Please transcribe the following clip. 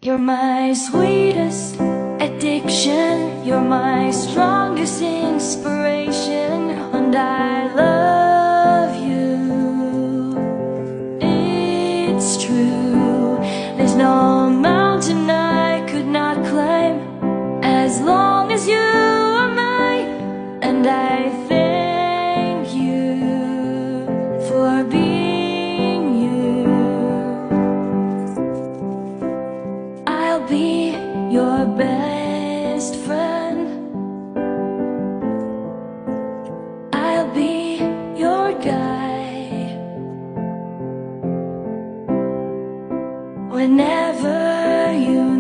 You're my sweetest addiction, you're my strongest inspiration, and I love you. It's true, there's no mountain I could not climb as long as you are mine, and I thank you for being you. I'll be your best friend, I'll be your guide whenever you